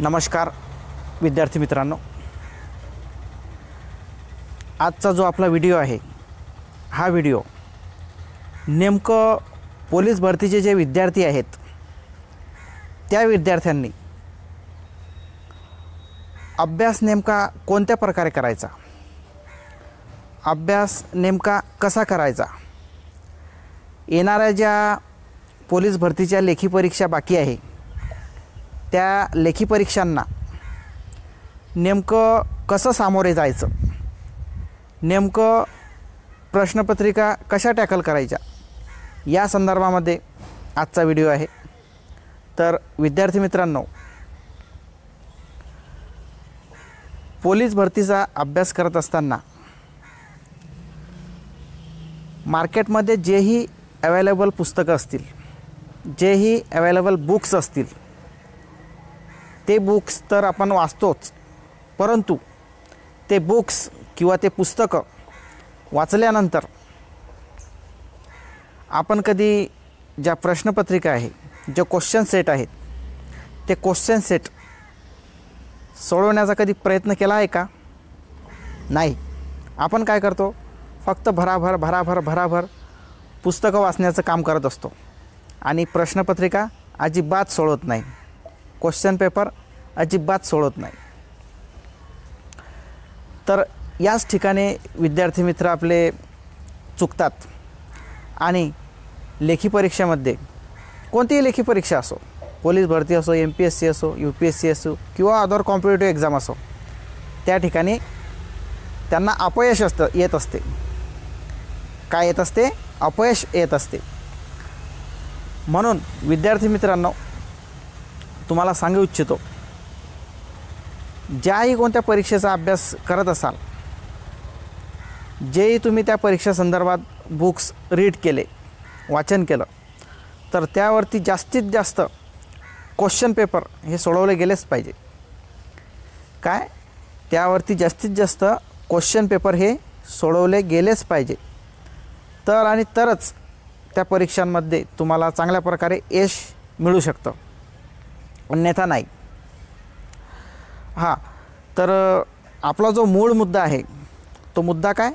नमस्कार विद्यार्थी मित्रांनो, आजचा जो आपला व्हिडिओ आहे हा व्हिडिओ नेमकं पोलीस भरतीचे जे विद्यार्थी आहेत त्या विद्यार्थ्यांनी अभ्यास नेमका कोणत्या प्रकारे करायचा, अभ्यास नेमका कसा करायचा, येणाऱ्या ज्या पोलीस भरतीच्या लेखी परीक्षा बाकी आहे त्या लेखी परीक्षांना नेमकं कसं सामोरे जायचं, नेमकं प्रश्नपत्रिका कशा टॅकल करायच्या या संदर्भामध्ये आजचा व्हिडिओ आहे। तर विद्यार्थी मित्रांनो, पोलीस भरतीचा अभ्यास करत असताना मार्केटमध्ये जेही अवेलेबल पुस्तकं असतील, जेही अवेलेबल बुक्स असतील ते बुक्स तर आपण वाचतोच, परंतु ते बुक्स किंवा ते पुस्तकं वाचल्यानंतर आपण कधी ज्या प्रश्नपत्रिका आहे, जे क्वेश्चन सेट आहेत ते क्वेश्चन सेट सोडवण्याचा कधी प्रयत्न केला आहे का? नाही। आपण काय करतो, फक्त भराभर पुस्तकं वाचण्याचं काम करत असतो आणि प्रश्नपत्रिका अजिबात सोडवत नाही, क्वेश्चन पेपर अजिबात सोडवत नाही। तर याच ठिकाणी विद्यार्थी मित्र आपले चुकतात आणि लेखी परीक्षेमध्ये, कोणतीही लेखी परीक्षा असो, पोलीस भरती असो, MPSC असो, UPSC असो किंवा अदर कॉम्पिटिटिव्ह एक्झाम असो, त्या ठिकाणी त्यांना अपयश येत असते। काय येत असते? अपयश येत असते। म्हणून विद्यार्थी मित्रांनो, तुम्हाला सांगू इच्छितो, ज्याही कोणत्या परीक्षेचा अभ्यास करत असाल, जेही तुम्ही त्या परीक्षा संदर्भात बुक्स रीड केले, वाचन केलं, तर त्यावरती जास्तीत जास्त क्वेश्चन पेपर हे सोडवले गेलेच पाहिजे। काय? त्यावरती जास्तीत जास्त क्वेश्चन पेपर हे सोडवले गेलेच पाहिजे, तर आणि तरच त्या परीक्षांमध्ये तुम्हाला चांगल्या प्रकारे यश मिळू शकतं, अन्यथा नाही। हां, तर आपला जो मूळ मुद्दा आहे तो मुद्दा काय,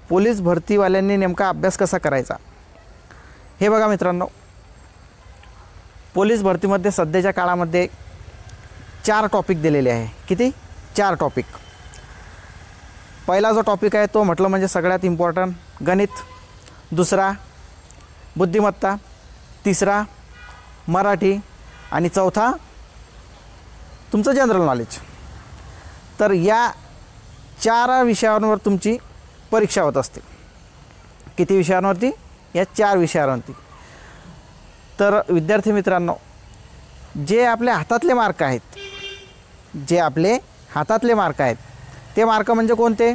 पोलीस भरतीवाल्यांनी नेमका अभ्यास कसा करायचा हे बघा मित्रांनो। पोलीस भरतीमध्ये सध्याच्या काळामध्ये 4 टॉपिक दिलेले आहे। किती? 4 टॉपिक। पहिला जो टॉपिक आहे तो म्हटलं म्हणजे सगळ्यात इम्पॉर्टंट गणित, दुसरा बुद्धिमत्ता, तिसरा मराठी आणि चौथा तुमचं जनरल नॉलेज। तर या 4 विषयांवर तुमची परीक्षा होत असते। किती विषयांवरती? या 4 विषयांवरती। तर विद्यार्थी मित्रांनो, जे आपल्या हातातले मार्क आहेत, जे आपले हातातले मार्क आहेत ते मार्क म्हणजे कोणते?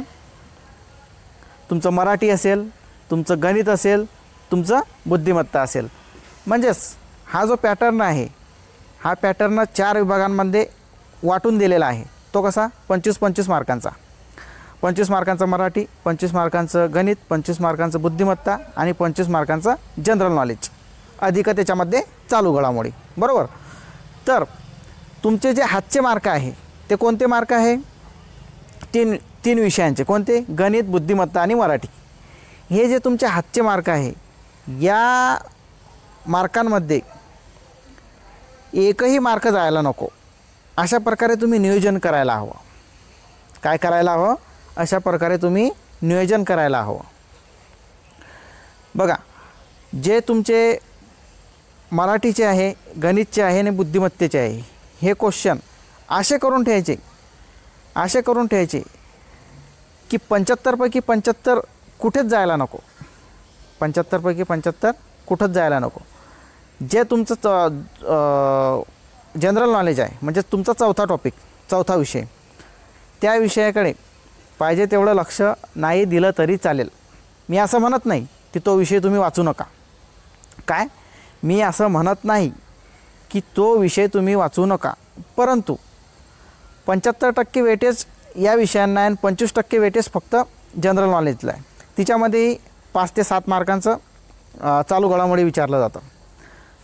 तुमचं मराठी असेल, तुमचं गणित असेल, तुमचं बुद्धिमत्ता असेल। म्हणजेच हा जो पॅटर्न आहे हा पॅटर्न 4 विभागांमध्ये वाटून दिलेला आहे। तो कसा? 25-25 मार्कांचा। 25 मार्कांचा मराठी, 25 मार्कांचं गणित, 25 मार्कांचं बुद्धिमत्ता आणि 25 मार्कांचं जनरल नॉलेज, अधिक त्याच्यामध्ये चालू घडामोडी, बरोबर। तर तुमचे जे हातचे मार्क आहे ते कोणते मार्क आहे? तीन विषयांचे। कोणते? गणित, बुद्धिमत्ता आणि मराठी। हे जे तुमचे हातचे मार्क आहे, या मार्कांमध्ये एकही मार्क जायला नको, अशा प्रकारे तुम्ही नियोजन करायला हवं। काय करायला हवं? अशा प्रकारे तुम्ही नियोजन करायला हवं। बघा, जे तुमचे मराठीचे आहे, गणितचे आहे आणि बुद्धिमत्तेचे आहे, हे क्वेश्चन असे करून ठेवायचे की 75 पैकी 75 कुठेच जायला नको, 75 पैकी 75 कुठंच जायला नको। जे तुमचं जनरल नॉलेज आहे, म्हणजे तुमचा चौथा टॉपिक, चौथा विषय, त्या विषयाकडे पाहिजे तेवढं लक्ष नाही दिलं तरी चालेल। मी असं म्हणत नाही की तो विषय तुम्ही वाचू नका। काय? मी असं म्हणत नाही की तो विषय तुम्ही वाचू नका, परंतु 75% वेटेज या विषयांना आहे आणि 25% वेटेज फक्त जनरल नॉलेजला आहे। तिच्यामध्ये 5 ते 7 मार्कांचं चालू घडामोडी विचारलं जातं।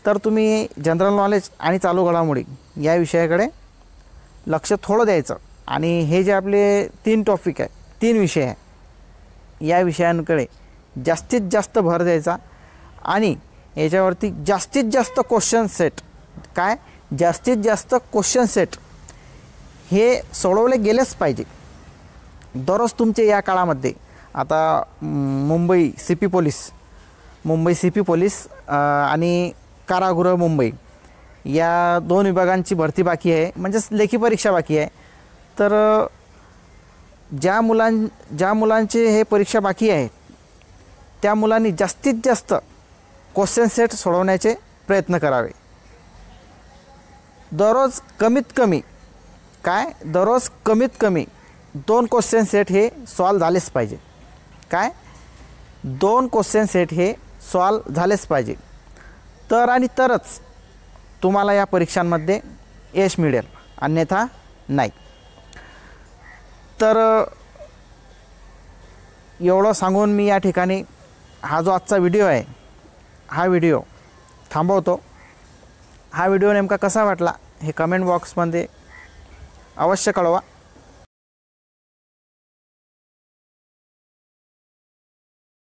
तर तुम्ही जनरल नॉलेज आणि चालू घडामोडी या विषयाकडे लक्ष थोडं द्यायचं आणि हे जे आपले 3 टॉपिक आहे, 3 विषय आहे, या विषयांकडे जास्तीत जास्त भर द्यायचा आणि याच्यावरती जास्तीत जास्त क्वेश्चन सेट, काय जास्तीत जास्त क्वेश्चन सेट हे सोडवले गेलेच पाहिजे. दररोज तुमचे या काळामध्ये आता मुंबई सी पी पोलीस आणि कारागृह मुंबई या 2 विभागांची भरती बाकी आहे, म्हणजेच लेखी परीक्षा बाकी आहे. तर ज्या मुलांचे हे परीक्षा बाकी आहे त्या मुलांनी जास्तीत जास्त क्वेश्चन सेट सोडवण्याचे प्रयत्न करावे. दररोज कमीत कमी 2 क्वेश्चन सेट हे सॉल्व झालेच पाहिजे. काय 2 क्वेश्चन सेट हे सॉल्व झालेच पाहिजे. तरच तुम्हाला या परीक्षांमध्ये यश मिळेल, अन्यथा नाही. तर एवढं सांगून मी या ठिकाणी हा जो आजचा व्हिडिओ आहे हा व्हिडिओ थांबवतो. हा व्हिडिओ नेमका कसा वाटला हे कमेंट बॉक्समध्ये अवश्य कळवा.